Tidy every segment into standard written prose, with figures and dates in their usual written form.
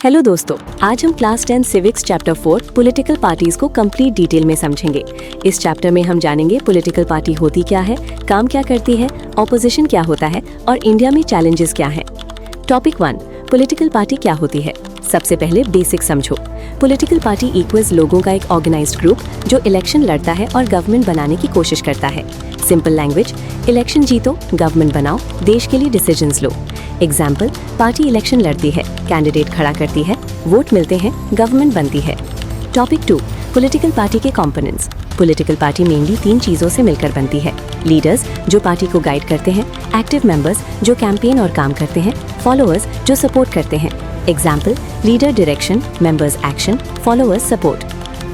Hello दोस्तों, आज हम class 10 civics chapter 4 political parties को कंप्लीट डिटेल में समझेंगे। इस चैप्टर में हम जानेंगे पॉलिटिकल पार्टी होती क्या है, काम क्या करती है, ऑपोजिशन क्या होता है और इंडिया में चैलेंजेस क्या हैं। टॉपिक 1, पॉलिटिकल पार्टी क्या होती है। सबसे पहले बेसिक समझो। पॉलिटिकल पार्टी इक्वल्स लोगों का एक ऑर्गेनाइज्ड ग्रुप जो इलेक्शन लड़ता है और गवर्नमेंट बनाने की कोशिश करता है। सिंपल लैंग्वेज, इलेक्शन जीतो, गवर्नमेंट बनाओ, देश के लिए डिसीजंस लो। एग्जाम्पल, पार्टी इलेक्शन लड़ती है, कैंडिडेट खड़ा करती है, वोट मिलते हैं, गवर्नमेंट बनती है। टॉपिक 2, पॉलिटिकल पार्टी के कंपोनेंट्स। पॉलिटिकल पार्टी मेनली 3 चीजों से मिलकर बनती है। लीडर्स जो पार्टी को गाइड करते हैं, एक्टिव मेंबर्स जो कैंपेन और काम करते हैं, फॉलोअर्स जो सपोर्ट करते हैं। Example, leader direction, members action, followers support.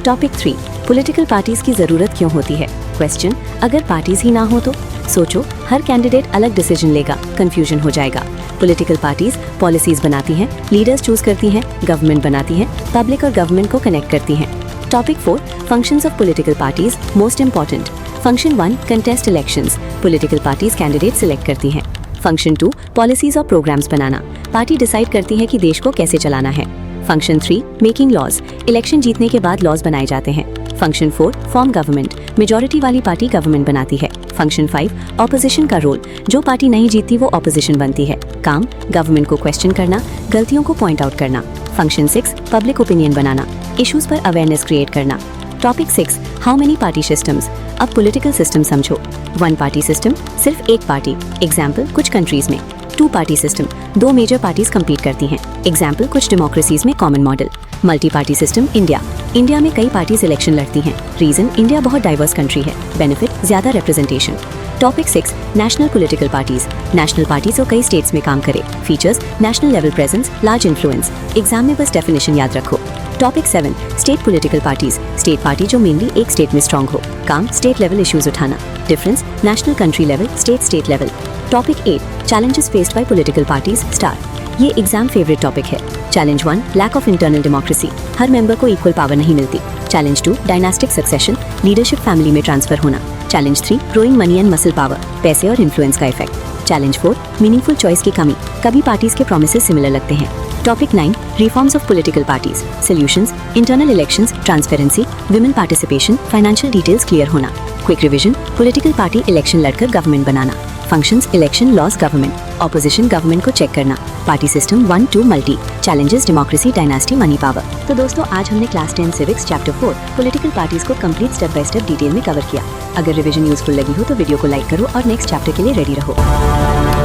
Topic 3, political parties की जरूरत क्यों होती है। क्वेश्चन, अगर पार्टीज ही ना हो तो सोचो, हर कैंडिडेट अलग डिसीजन लेगा, कंफ्यूजन हो जाएगा। पॉलिटिकल पार्टीज पॉलिसीज बनाती हैं, लीडर्स चूज करती हैं, गवर्नमेंट बनाती हैं, पब्लिक और गवर्नमेंट को कनेक्ट करती हैं। Topic 4, functions of political parties, most important. Function 1, contest elections, political parties candidate select करती हैं। फंक्शन 2, पॉलिसीज और प्रोग्राम्स बनाना, पार्टी डिसाइड करती है कि देश को कैसे चलाना है। फंक्शन 3, मेकिंग लॉज, इलेक्शन जीतने के बाद लॉज बनाए जाते हैं। फंक्शन 4, फॉर्म गवर्नमेंट, मेजॉरिटी वाली पार्टी गवर्नमेंट बनाती है। फंक्शन 5, ऑपोजिशन का रोल, जो पार्टी नहीं जीतती वो ऑपोजिशन बनती है। काम, गवर्नमेंट को क्वेश्चन करना, गलतियों को पॉइंट आउट करना। फंक्शन 6, पब्लिक ओपिनियन बनाना, इश्यूज पर अवेयरनेस क्रिएट करना। Topic 6, how many party systems. अब पॉलिटिकल सिस्टम समझो। 1 पार्टी सिस्टम, सिर्फ एक पार्टी। एग्जाम्पल, कुछ कंट्रीज में। 2 party system, 2 major parties compete करती हैं। एग्जाम्पल, कुछ डेमोक्रेसीज में common model. Multi party system, India में कई पार्टीज इलेक्शन लड़ती हैं। रीजन, इंडिया बहुत डाइवर्स कंट्री है। बेनिफिट, ज्यादा representation. Topic 6, national political parties, national parties जो कई स्टेट्स में काम करे। Features, national level presence, large influence. Exam में बस डेफिनेशन याद रखो। Topic 7, state political parties, state party जो मेनली एक स्टेट में स्ट्रॉन्ग हो। काम, स्टेट लेवल इश्यूज उठाना। Difference, national country level, state level. Topic 8, challenges faced by political parties, star. ये एग्जाम फेवरेट टॉपिक है। Challenge 1, lack of internal democracy, हर member को इक्वल पावर नहीं मिलती। Challenge 2, dynastic succession, leadership family में transfer होना। Challenge 3, growing money and muscle power, पैसे और इन्फ्लुएंस का इफेक्ट। चैलेंज 4, मीनिंगफुल चॉइस की कमी, कभी पार्टीज के प्रोमिसेस सिमिलर लगते हैं। Topic 9, reforms of political parties, solutions, internal elections, transparency, women participation, financial details clear होना। Quick revision, political party election लड़कर गवर्नमेंट बनाना। Functions, election, laws, government. Opposition, government को चेक करना। Party system 1, 2, multi. Challenges, democracy, dynasty, money power. तो दोस्तों, आज हमने class 10 civics chapter 4 political parties को complete step by step detail में कवर किया। अगर रिवीजन यूजफुल लगी हो तो वीडियो को लाइक करो और नेक्स्ट चैप्टर के लिए रेडी रहो।